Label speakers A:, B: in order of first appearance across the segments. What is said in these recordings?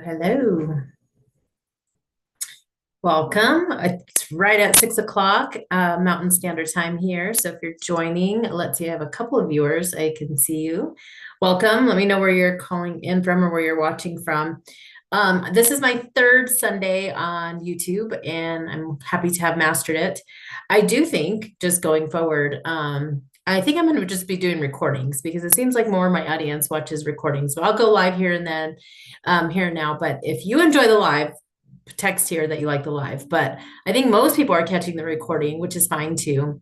A: Hello. Welcome. It's right at 6 o'clock Mountain Standard Time here. So if you're joining, let's see, I have a couple of viewers. I can see you. Welcome. Let me know where you're calling in from or where you're watching from. This is my third Sunday on YouTube, and I'm happy to have mastered it. I do think just going forward, I think I'm going to just be doing recordings because it seems like more of my audience watches recordings. So I'll go live here and then, here and now. But if you enjoy the live, text here that you like the live. But I think most people are catching the recording, which is fine too.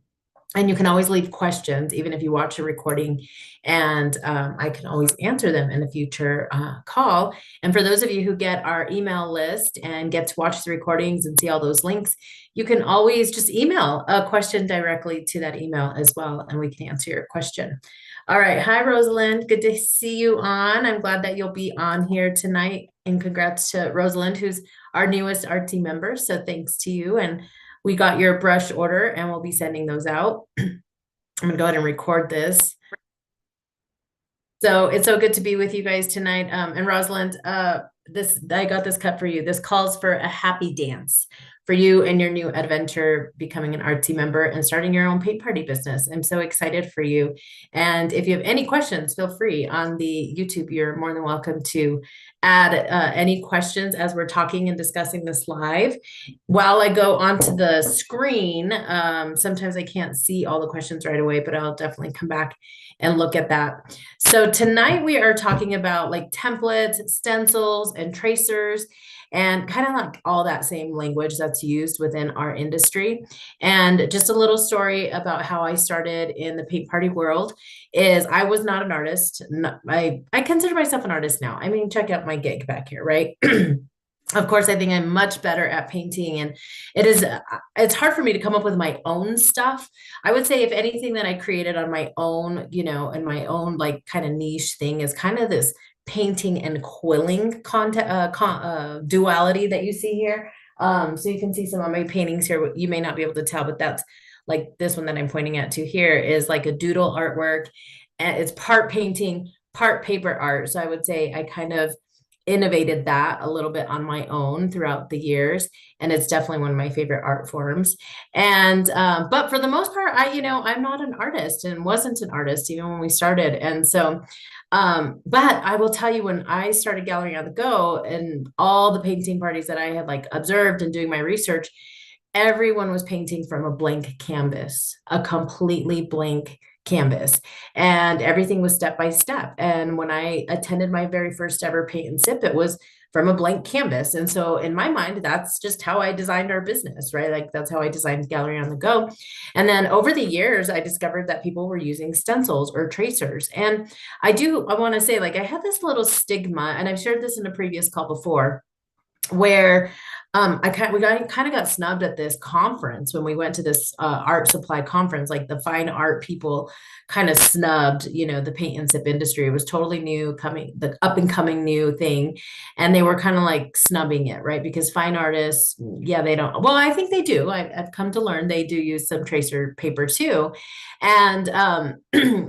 A: And you can always leave questions, even if you watch a recording, and I can always answer them in a future call. And for those of you who get our email list and get to watch the recordings and see all those links, you can always just email a question directly to that email as well, and we can answer your question. All right. Hi, Rosalind. Good to see you on. I'm glad that you'll be on here tonight. And congrats to Rosalind, who's our newest artsy member. So thanks to you. And we got your brush order and we'll be sending those out. I'm gonna go ahead and record this. So it's so good to be with you guys tonight. And Rosalind, I got this cut for you. This calls for a happy dance for you and your new adventure, becoming an artsy member and starting your own paint party business. I'm so excited for you. And if you have any questions, feel free on the YouTube. You're more than welcome to add any questions as we're talking and discussing this live. While I go onto the screen, sometimes I can't see all the questions right away, but I'll definitely come back and look at that. So tonight we are talking about like templates, stencils, and tracers, and kind of like all that same language that's used within our industry. And just a little story about how I started in the paint party world is I was not an artist. I consider myself an artist now. I mean, check out my gig back here, right? Of course, I think I'm much better at painting, and it's hard for me to come up with my own stuff. I would say if anything that I created on my own, in my own like kind of niche thing is kind of this painting and quilling duality that you see here. So you can see some of my paintings here. You may not be able to tell, but that's like this one that I'm pointing at to here is like a doodle artwork, and it's part painting, part paper art. So I would say I kind of innovated that a little bit on my own throughout the years, and it's definitely one of my favorite art forms. And but for the most part, I'm not an artist and wasn't an artist even when we started. And so but I will tell you, when I started Gallery on the Go and all the painting parties that I had like observed and doing my research, everyone was painting from a blank canvas, a completely blank canvas, and everything was step by step. And when I attended my very first ever paint and sip, it was from a blank canvas. And so in my mind, that's just how I designed our business, right? Like that's how I designed Gallery on the Go. And then over the years, I discovered that people were using stencils or tracers. And I want to say, like, I had this little stigma, and I've shared this in a previous call before, where we kind of got snubbed at this conference when we went to this art supply conference. Like the fine art people kind of snubbed, the paint and sip industry. It was totally new, the up and coming new thing, and they were kind of like snubbing it, right? Because fine artists, yeah, they don't. Well, I think they do. I've come to learn they do use some tracer paper too, and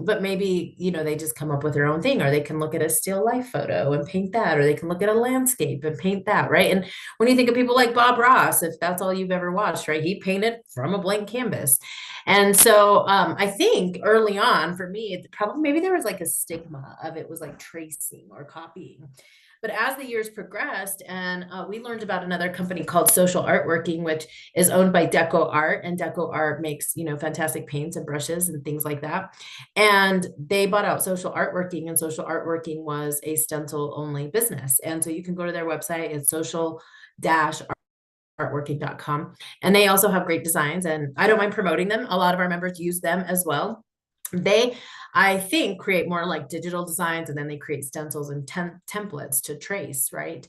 A: but maybe they just come up with their own thing, or they can look at a still life photo and paint that, or they can look at a landscape and paint that, right? And when you think of people like Bob Ross, if that's all you've ever watched, right, he painted from a blank canvas. And so I think early on for me, probably maybe there was like a stigma of it was like tracing or copying. But as the years progressed, and we learned about another company called Social Artworking, which is owned by Deco Art, and Deco Art makes, fantastic paints and brushes and things like that. And they bought out Social Artworking, and Social Artworking was a stencil only business. And so you can go to their website, it's social-artworking.com. And they also have great designs, and I don't mind promoting them. A lot of our members use them as well. They, I think, create more like digital designs, and then they create stencils and templates to trace, right?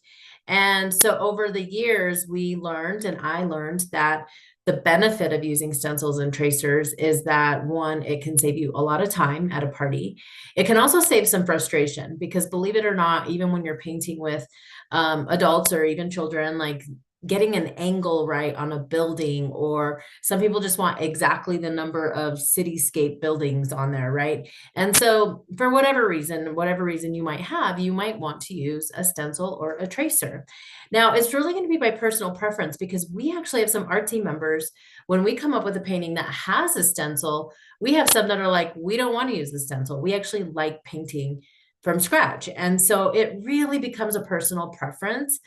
A: And so over the years, we learned, and I learned, that the benefit of using stencils and tracers is that, one, it can save you a lot of time at a party. It can also save some frustration, because believe it or not, even when you're painting with adults or even children, like getting an angle right on a building, or some people just want exactly the number of cityscape buildings on there, right? And so for whatever reason you might have, you might want to use a stencil or a tracer. Now, it's really going to be by personal preference, because we actually have some art team members, when we come up with a painting that has a stencil, we have some that are like, we don't want to use the stencil. We actually like painting from scratch. And so it really becomes a personal preference.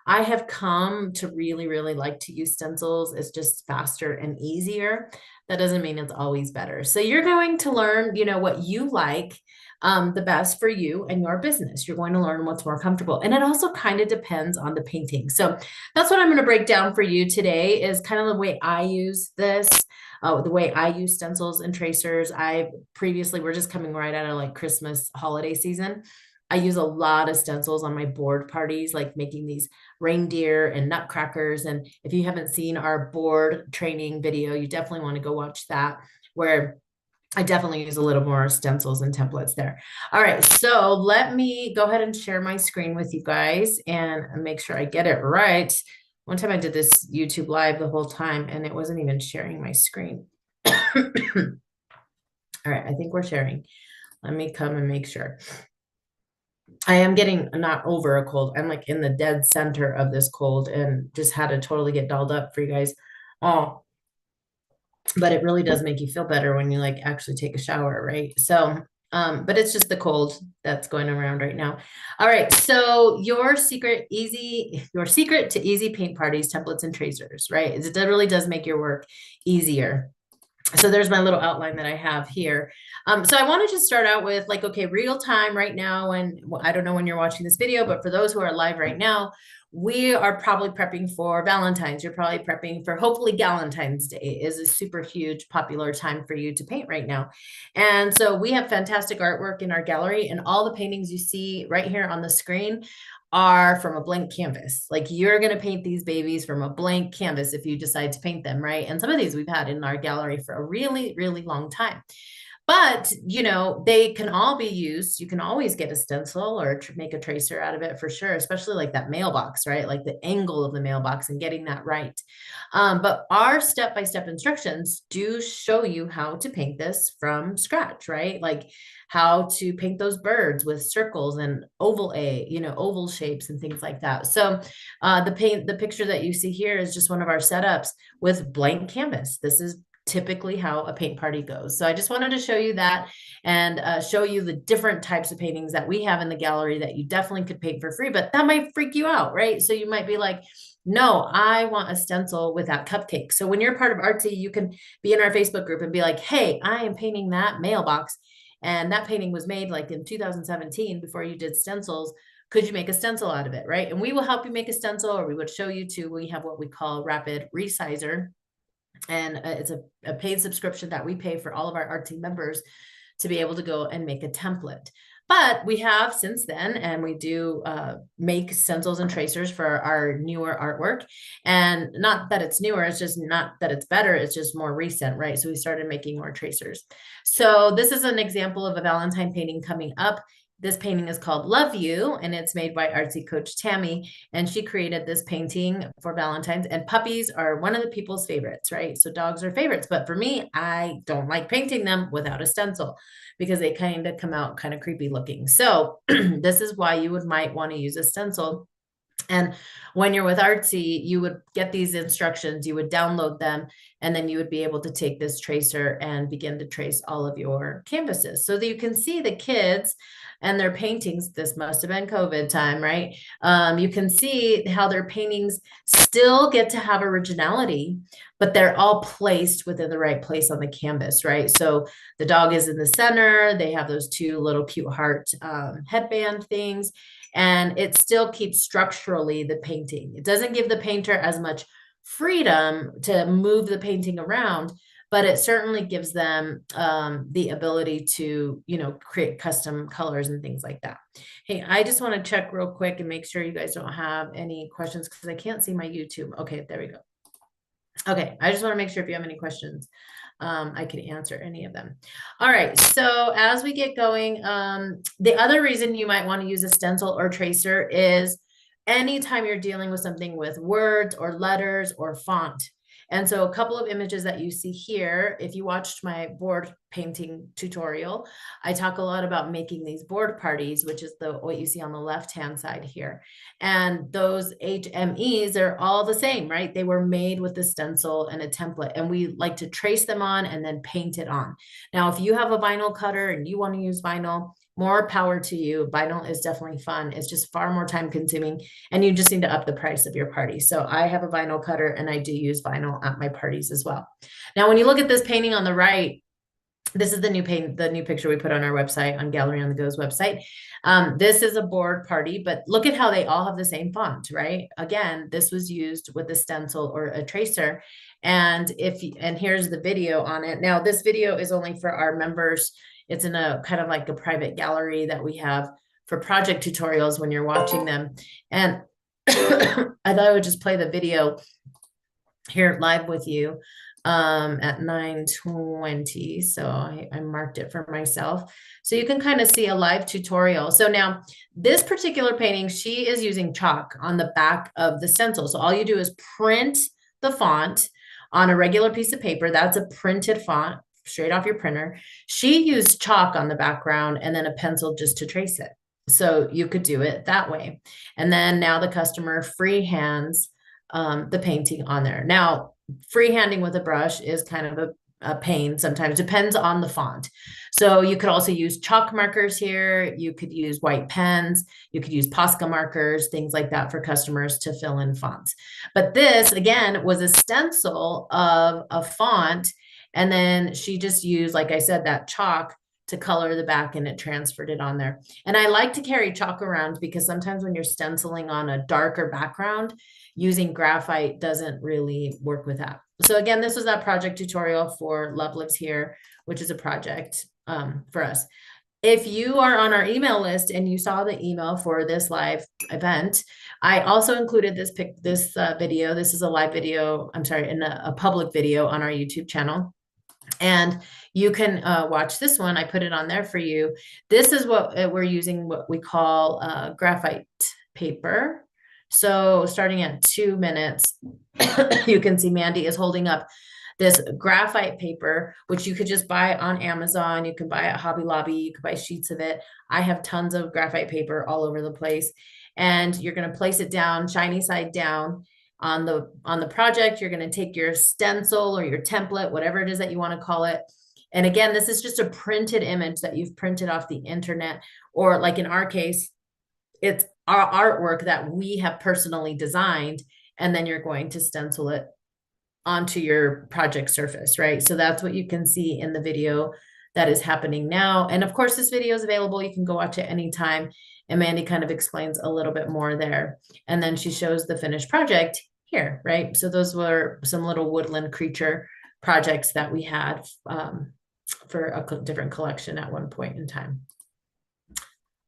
A: I have come to really, really like to use stencils. It's just faster and easier. That doesn't mean it's always better. So you're going to learn, what you like the best for you and your business. You're going to learn what's more comfortable. And it also kind of depends on the painting. So that's what I'm going to break down for you today, is kind of the way I use this. The way I use stencils and tracers. We're just coming right out of like Christmas holiday season. I use a lot of stencils on my board parties, like making these reindeer and nutcrackers. And if you haven't seen our board training video, you definitely want to go watch that, where I definitely use a little more stencils and templates there. All right, so let me go ahead and share my screen with you guys and make sure I get it right. One time I did this YouTube live the whole time and it wasn't even sharing my screen. All right, I think we're sharing. Let me come and make sure. I am getting not over a cold. I'm like in the dead center of this cold and just had to totally get dolled up for you guys. Oh, but it really does make you feel better when you like actually take a shower, right? So, but it's just the cold that's going around right now. All right. So your secret to easy paint parties, templates, and tracers, right? It really does make your work easier. So there's my little outline that I have here. So I wanted to start out with like, okay, real time right now. And I don't know when you're watching this video, but for those who are live right now, we are probably prepping for Valentine's. You're probably prepping for, hopefully Galentine's Day is a super huge popular time for you to paint right now. And so we have fantastic artwork in our gallery, and all the paintings you see right here on the screen are from a blank canvas. Like, you're going to paint these babies from a blank canvas if you decide to paint them, right? And some of these we've had in our gallery for a really, really long time. But, they can all be used. You can always get a stencil or make a tracer out of it for sure, especially like that mailbox, right? Like the angle of the mailbox and getting that right. But our step-by-step instructions do show you how to paint this from scratch, right? Like how to paint those birds with circles and oval shapes and things like that. So the picture that you see here is just one of our setups with blank canvas. This is typically how a paint party goes. So I just wanted to show you that and show you the different types of paintings that we have in the gallery that you definitely could paint for free, but that might freak you out, right? So you might be like, no, I want a stencil with that cupcake. So when you're part of Artsy, you can be in our Facebook group and be like, hey, I am painting that mailbox. And that painting was made like in 2017 before you did stencils. Could you make a stencil out of it, right? And we will help you make a stencil, or we would show you to. We have what we call rapid resizer. And it's a paid subscription that we pay for all of our art team members to be able to go and make a template. But we have since then, and we do make stencils and tracers for our newer artwork. And not that it's newer, it's just not that it's better, it's just more recent, right? So we started making more tracers. So this is an example of a Valentine painting coming up. This painting is called Love You, and it's made by artsy coach Tammy, and she created this painting for Valentine's. And puppies are one of the people's favorites, right? So dogs are favorites, but for me, I don't like painting them without a stencil because they kind of come out kind of creepy looking. So this is why you might want to use a stencil. And when you're with Artsy, you would get these instructions, you would download them, and then you would be able to take this tracer and begin to trace all of your canvases so that you can see the kids and their paintings. This must have been COVID time, right? You can see how their paintings still get to have originality, but they're all placed within the right place on the canvas, right? So the dog is in the center. They have those two little cute heart headband things. And it still keeps structurally the painting. It doesn't give the painter as much freedom to move the painting around, but it certainly gives them the ability to, create custom colors and things like that. Hey, I just want to check real quick and make sure you guys don't have any questions because I can't see my YouTube. Okay, there we go. Okay, I just want to make sure if you have any questions, I can answer any of them. All right, so as we get going, the other reason you might want to use a stencil or tracer is anytime you're dealing with something with words or letters or font. And so a couple of images that you see here, if you watched my board painting tutorial, I talk a lot about making these board parties, which is what you see on the left-hand side here. And those HMEs, they're all the same, right? They were made with the stencil and a template, and we like to trace them on and then paint it on. Now, if you have a vinyl cutter and you want to use vinyl, more power to you. Vinyl is definitely fun. It's just far more time consuming, and you just need to up the price of your party. So I have a vinyl cutter and I do use vinyl at my parties as well. Now, when you look at this painting on the right, this is the new picture we put on our website, on Gallery on the Go's website. This is a board party, but look at how they all have the same font, right? Again, this was used with a stencil or a tracer. And here's the video on it. Now, this video is only for our members. It's in a kind of like a private gallery that we have for project tutorials when you're watching them. And I thought I would just play the video here live with you at 9:20. So I marked it for myself. So you can kind of see a live tutorial. So now this particular painting, she is using chalk on the back of the stencil. So all you do is print the font on a regular piece of paper. That's a printed font straight off your printer. She used chalk on the background and then a pencil just to trace it. So you could do it that way. And then now the customer freehands the painting on there. Now, freehanding with a brush is kind of a pain sometimes, depends on the font. So you could also use chalk markers here. You could use white pens. You could use Posca markers, things like that for customers to fill in fonts. But this, again, was a stencil of a font. And then she just used, like I said, that chalk to color the back, and it transferred it on there. And I like to carry chalk around because sometimes when you're stenciling on a darker background, using graphite doesn't really work with that. So again, this was that project tutorial for Love Lives Here, which is a project for us. If you are on our email list and you saw the email for this live event, I also included this video. This is a live video, I'm sorry, in a public video on our YouTube channel. And you can watch this one. I put it on there for you. This is what we're using, what we call graphite paper. So starting at 2 minutes, you can see Mandy is holding up this graphite paper, which you could just buy on Amazon. You can buy at Hobby Lobby. You can buy sheets of it. I have tons of graphite paper all over the place. And you're going to place it down, shiny side down on the project. You're going to take your stencil or your template, whatever it is that you want to call it. And again, this is just a printed image that you've printed off the internet, or like in our case, it's our artwork that we have personally designed, and then you're going to stencil it onto your project surface, right? So that's what you can see in the video that is happening now. And of course, this video is available. You can go watch it anytime. And Mandy kind of explains a little bit more there. And then she shows the finished project here, right? So those were some little woodland creature projects that we had for a different collection at one point in time.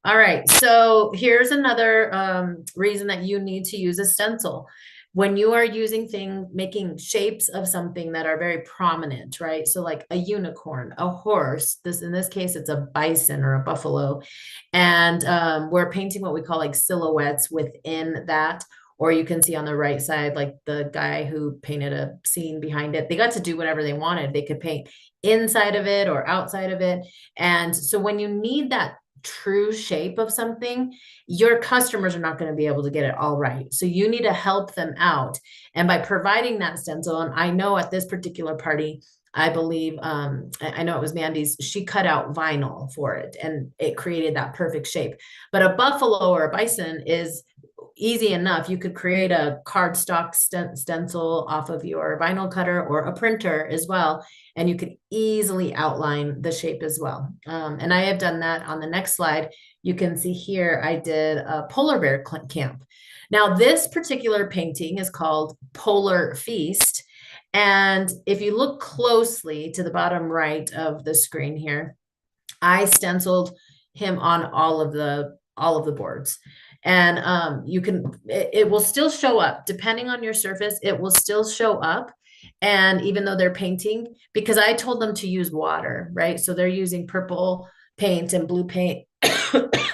A: All right, so here's another reason that you need to use a stencil. When you are making shapes of something that are very prominent, right? So like a unicorn, a horse, in this case, it's a bison or a buffalo. And we're painting what we call like silhouettes within that. Or you can see on the right side, like the guy who painted a scene behind it. They got to do whatever they wanted. They could paint inside of it or outside of it. And so when you need that true shape of something, your customers are not going to be able to get it all right. So you need to help them out. And by providing that stencil, and I know at this particular party, I believe, I know it was Mandy's, she cut out vinyl for it and it created that perfect shape. But a buffalo or a bison is easy enough. You could create a cardstock stencil off of your vinyl cutter or a printer as well. And you could easily outline the shape as well. And I have done that on the next slide. You can see here, I did a polar bear camp. Now, this particular painting is called Polar Feast. And if you look closely to the bottom right of the screen here, I stenciled him on all of the boards. And it will still show up depending on your surface. It will still show up. And even though they're painting, because I told them to use water, right? So they're using purple paint and blue paint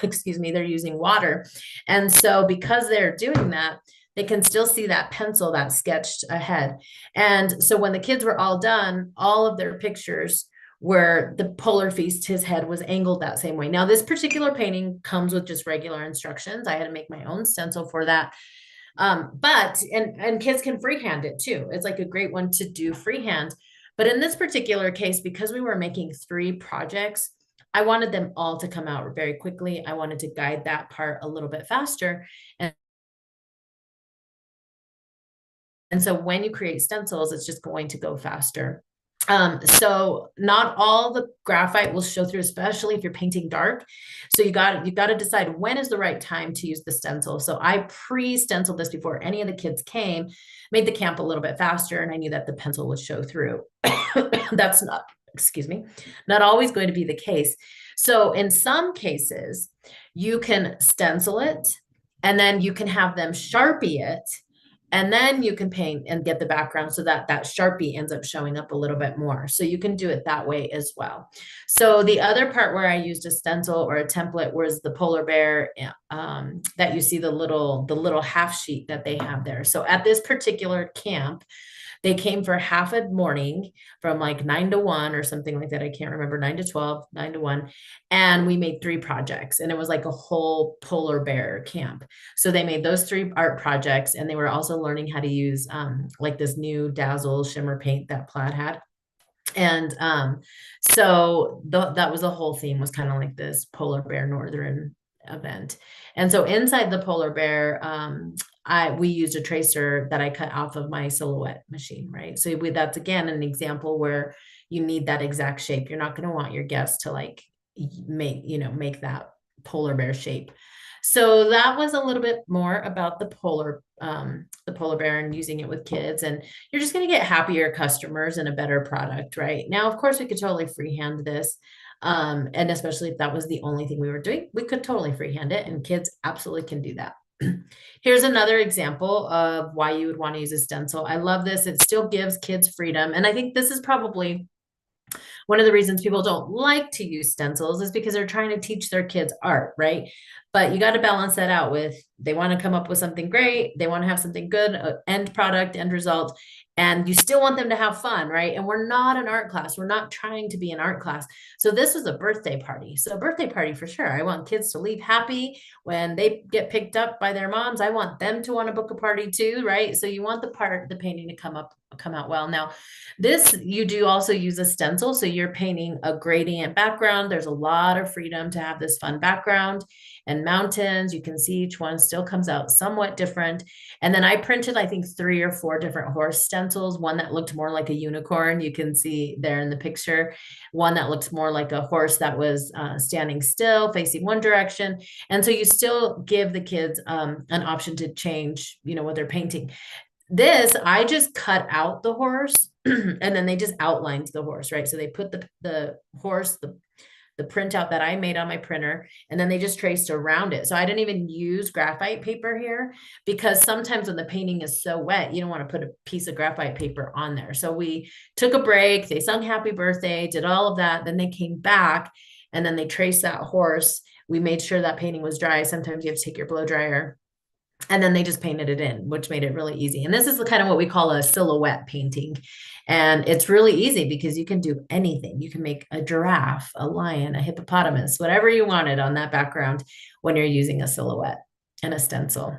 A: excuse me, they're using water. And so because they're doing that, they can still see that pencil that's sketched ahead. And so when the kids were all done, all of their pictures where the polar feast, his head was angled that same way. Now, this particular painting comes with just regular instructions. I had to make my own stencil for that. But and kids can freehand it too. It's like a great one to do freehand. But in this particular case, because we were making 3 projects, I wanted them all to come out very quickly. I wanted to guide that part a little bit faster. And so when you create stencils, it's just going to go faster. So not all the graphite will show through, especially if you're painting dark. So you got to decide when is the right time to use the stencil. So I pre-stenciled this before any of the kids came, made the camp a little bit faster, and I knew that the pencil would show through. That's not, excuse me, not always going to be the case. So in some cases, you can stencil it, and then you can have them Sharpie it, and then you can paint and get the background so that that Sharpie ends up showing up a little bit more. So you can do it that way as well. So the other part where I used a stencil or a template was the polar bear that you see the little half sheet that they have there. So at this particular camp, they came for half a morning from like 9 to 1 or something like that. I can't remember, 9 to 12, 9 to 1. And we made 3 projects, and it was like a whole polar bear camp. So they made those 3 art projects, and they were also learning how to use like this new Dazzle shimmer paint that Plaid had. And so that was the whole theme, was kind of like this polar bear northern event. And so inside the polar bear, we used a tracer that I cut off of my silhouette machine, right? So that's again an example where you need that exact shape. You're not going to want your guests to like make that polar bear shape. So that was a little bit more about the polar bear and using it with kids, and you're just going to get happier customers and a better product, right? Now, of course, we could totally freehand this. And especially if that was the only thing we were doing, we could totally freehand it, and kids absolutely can do that. Here's another example of why you would want to use a stencil. I love this. It still gives kids freedom. And I think this is probably one of the reasons people don't like to use stencils, is because they're trying to teach their kids art, right? But you got to balance that out with, they want to come up with something great. They want to have something good, end product, end result. And you still want them to have fun, right? And we're not an art class. We're not trying to be an art class. So this was a birthday party. So a birthday party for sure. I want kids to leave happy when they get picked up by their moms. I want them to want to book a party too, right? So you want the painting to come out well. Now, this, you do also use a stencil. So you're painting a gradient background. There's a lot of freedom to have this fun background. And mountains, you can see each one still comes out somewhat different. And then I printed, I think, 3 or 4 different horse stencils. One that looked more like a unicorn, you can see there in the picture. One that looks more like a horse that was standing still, facing one direction. And so you still give the kids an option to change, what they're painting. This, I just cut out the horse and then they just outlined the horse, right? So they put the horse, the printout that I made on my printer, and then they just traced around it. So I didn't even use graphite paper here, because sometimes when the painting is so wet, you don't want to put a piece of graphite paper on there. So we took a break, they sung happy birthday, did all of that. Then they came back and then they traced that horse. We made sure that painting was dry. Sometimes you have to take your blow dryer. And then they just painted it in, which made it really easy. And this is kind of what we call a silhouette painting. And it's really easy because you can do anything. You can make a giraffe, a lion, a hippopotamus, whatever you wanted on that background when you're using a silhouette and a stencil.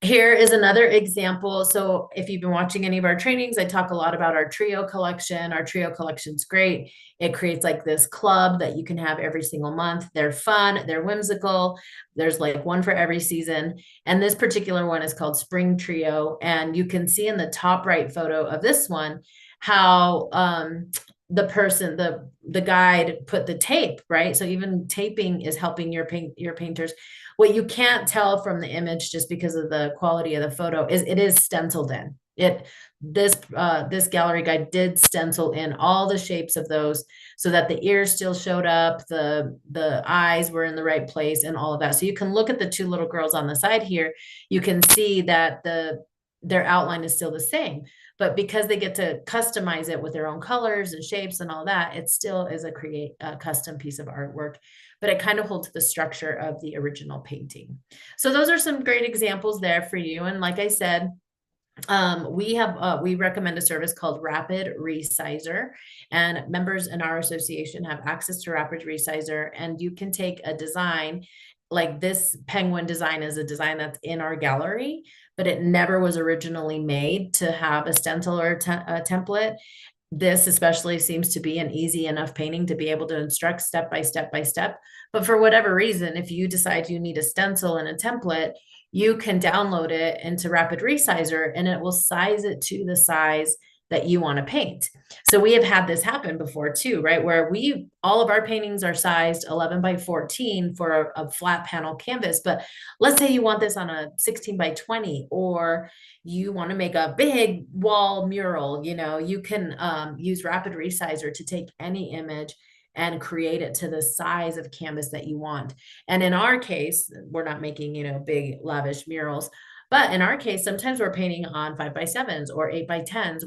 A: Here is another example. So if you've been watching any of our trainings, I talk a lot about our trio collection. Our trio collection's great. It creates like this club that you can have every single month. They're fun, they're whimsical. There's like one for every season. And this particular one is called Spring Trio. And you can see in the top right photo of this one, how the person, the guide put the tape, right? So even taping is helping your painters. What you can't tell from the image, just because of the quality of the photo, is it is stenciled in. This gallery guide did stencil in all the shapes of those, so that the ears still showed up, the eyes were in the right place, and all of that. So you can look at the 2 little girls on the side here. You can see that their outline is still the same, but because they get to customize it with their own colors and shapes and all that, it still is a custom piece of artwork but it kind of holds the structure of the original painting. So those are some great examples there for you. And like I said, we recommend a service called Rapid Resizer, and members in our association have access to Rapid Resizer, and you can take a design like this penguin design is a design that's in our gallery, but it never was originally made to have a stencil or a template. This especially seems to be an easy enough painting to be able to instruct step by step by step. But for whatever reason, if you decide you need a stencil and a template, you can download it into Rapid Resizer and it will size it to the size that you want to paint. So we have had this happen before too, right? Where all of our paintings are sized 11 by 14 for a flat panel canvas. But let's say you want this on a 16 by 20, or you want to make a big wall mural, you can use Rapid Resizer to take any image and create it to the size of canvas that you want. And in our case, we're not making, big lavish murals, but in our case, sometimes we're painting on 5x7s or 8x10s.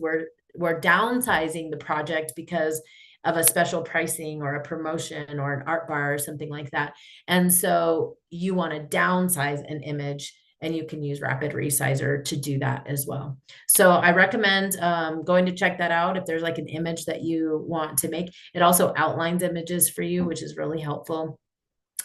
A: We're downsizing the project because of a special pricing or a promotion or an art bar or something like that. And so you want to downsize an image, and you can use Rapid Resizer to do that as well. So I recommend going to check that out if there's like an image that you want to make. It also outlines images for you, which is really helpful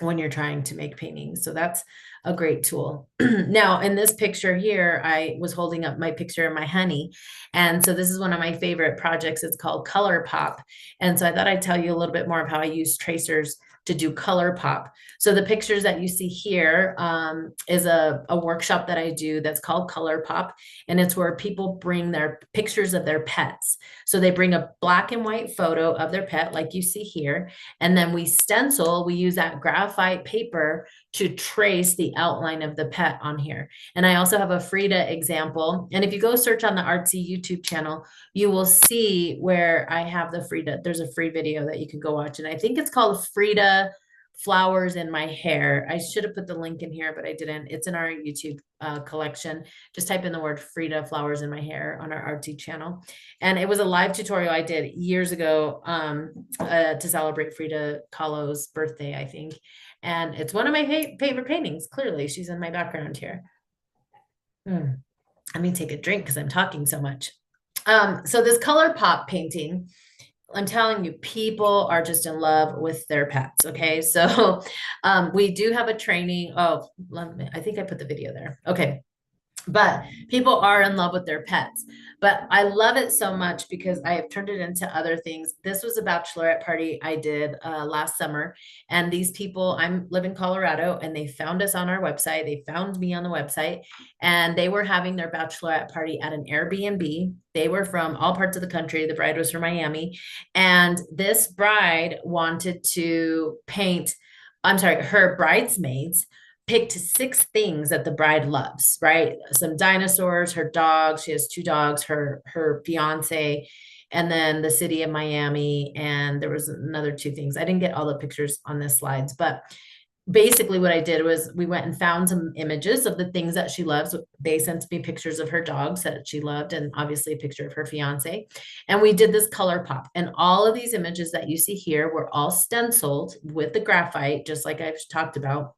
A: when you're trying to make paintings. So that's a great tool. Now, in this picture here, I was holding up my picture of my honey. And so this is one of my favorite projects. It's called Colourpop. And so I thought I'd tell you a little bit more of how I use tracers to do Colourpop. So the pictures that you see here is a workshop that I do that's called Colourpop. And it's where people bring their pictures of their pets. So they bring a black and white photo of their pet, like you see here. And then we use that graphite paper to trace the outline of the pet on here. And I also have a Frida example. And if you go search on the Artsy YouTube channel, you will see where I have the Frida. There's a free video that you can go watch. And I think it's called Frida Flowers in My Hair. I should have put the link in here, but I didn't. It's in our YouTube collection. Just type in the word Frida Flowers in My Hair on our Artsy channel. And it was a live tutorial I did years ago to celebrate Frida Kahlo's birthday, I think. And it's one of my favorite paintings. Clearly, she's in my background here. Let me take a drink because I'm talking so much. So this Colourpop painting, I'm telling you, people are just in love with their pets. Okay. So we do have a training. Oh, I think I put the video there. Okay. But people are in love with their pets. But I love it so much because I have turned it into other things. This was a bachelorette party I did last summer. And these people, I live in Colorado, and they found us on our website. They found me on the website, and they were having their bachelorette party at an Airbnb. They were from all parts of the country. The bride was from Miami. And this bride wanted to paint, her bridesmaids picked 6 things that the bride loves, right? Some dinosaurs, her dogs. She has 2 dogs, her fiance, and then the city of Miami. And there was another 2 things. I didn't get all the pictures on this slides, but basically what I did was we went and found some images of the things that she loves. They sent me pictures of her dogs that she loved, and obviously a picture of her fiance. And we did this Colourpop. And all of these images that you see here were all stenciled with the graphite, just like I've talked about.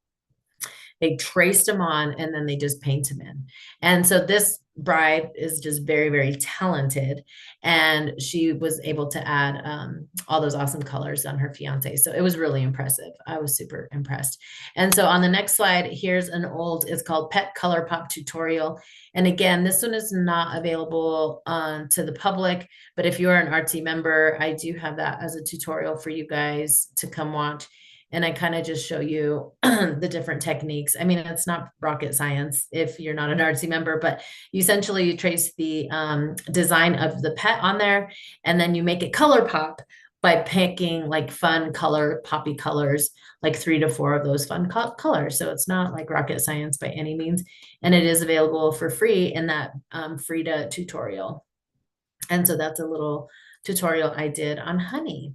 A: They traced them on, and then they just paint them in. And so this bride is just very, very talented. And she was able to add all those awesome colors on her fiance. So it was really impressive. I was super impressed. And so on the next slide, here's it's called Pet Colourpop Tutorial. And again, this one is not available to the public, but if you're an Artsy member, I do have that as a tutorial for you guys to come watch. And I kind of just show you the different techniques. I mean, it's not rocket science if you're not an Artsy member, but you trace the design of the pet on there, and then you make it Colourpop by picking like fun poppy colors, like 3 to 4 of those fun colors. So it's not like rocket science by any means. And it is available for free in that Frida tutorial. And so that's a little tutorial I did on honey.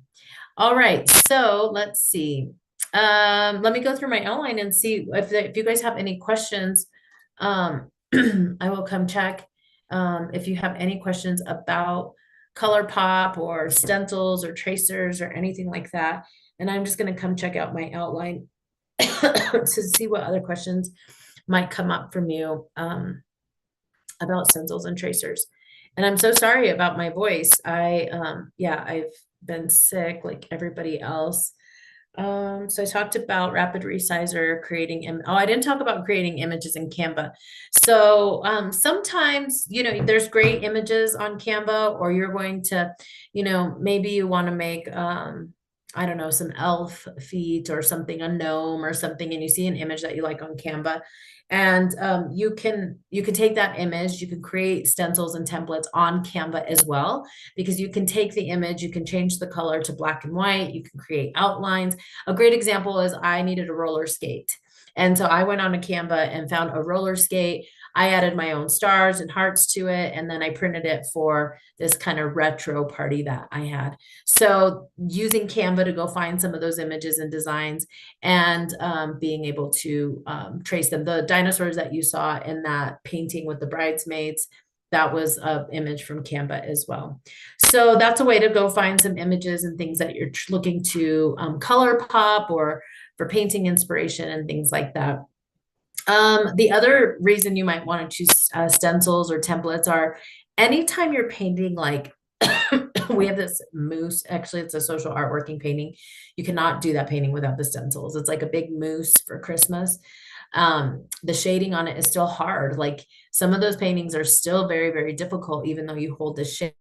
A: All right, so let's see. Let me go through my outline and see if you guys have any questions. I will come check if you have any questions about Colourpop or stencils or tracers or anything like that. And I'm just going to come check out my outline to see what other questions might come up from you about stencils and tracers. And I'm so sorry about my voice. Yeah, I've been sick like everybody else. So I talked about rapid resizer, oh, I didn't talk about creating images in Canva. So sometimes, there's great images on Canva, or you're going to, maybe you want to make, I don't know, some elf feet or something, a gnome or something, and you see an image that you like on Canva. And you can take that image, you can create stencils and templates on Canva as well, because you can take the image, you can change the color to black and white, you can create outlines. A great example is I needed a roller skate. And so I went on a Canva and found a roller skate. I added my own stars and hearts to it, and then I printed it for this kind of retro party that I had. So using Canva to go find some of those images and designs, and being able to trace them. The dinosaurs that you saw in that painting with the bridesmaids, that was an image from Canva as well. So that's a way to go find some images and things that you're looking to Colourpop, or for painting inspiration and things like that. The other reason you might want to choose stencils or templates are anytime you're painting, like we have this moose, actually it's a social artworking painting. You cannot do that painting without the stencils. It's like a big moose for Christmas. The shading on it is still hard. Like some of those paintings are still very, very difficult, even though you hold the shape,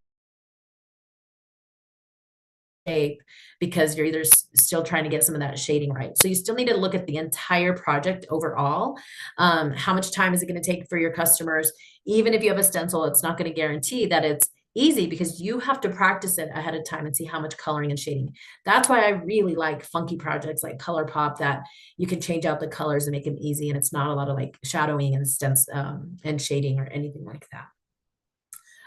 A: because you're either still trying to get some of that shading right. So you still need to look at the entire project overall. How much time is it going to take for your customers? Even if you have a stencil, it's not going to guarantee that it's easy, because you have to practice it ahead of time and see how much coloring and shading. That's why I really like funky projects like Colourpop, that you can change out the colors and make them easy, and it's not a lot of like shadowing and and shading or anything like that.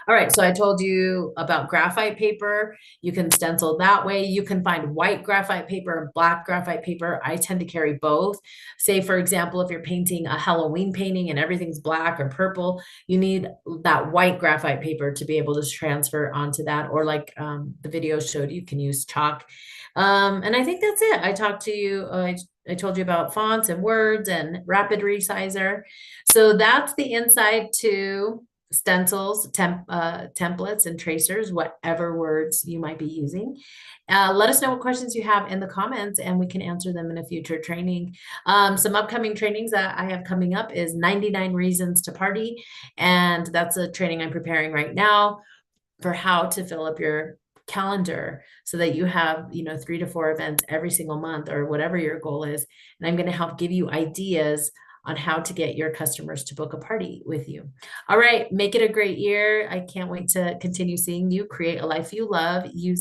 A: All right, so I told you about graphite paper. You can stencil that way. You can find white graphite paper and black graphite paper. I tend to carry both. Say, for example, if you're painting a Halloween painting and everything's black or purple, you need that white graphite paper to be able to transfer onto that. Or like the video showed, you can use chalk. And I think that's it. I talked to you, I told you about fonts and words and rapid resizer. So that's the inside to stencils, templates, and tracers, whatever words you might be using. Let us know what questions you have in the comments, and we can answer them in a future training. Some upcoming trainings that I have coming up is 99 Reasons to Party, and that's a training I'm preparing right now for how to fill up your calendar so that you have 3 to 4 events every single month, or whatever your goal is. And I'm going to help give you ideas on how to get your customers to book a party with you. All right, make it a great year. I can't wait to continue seeing you create a life you love using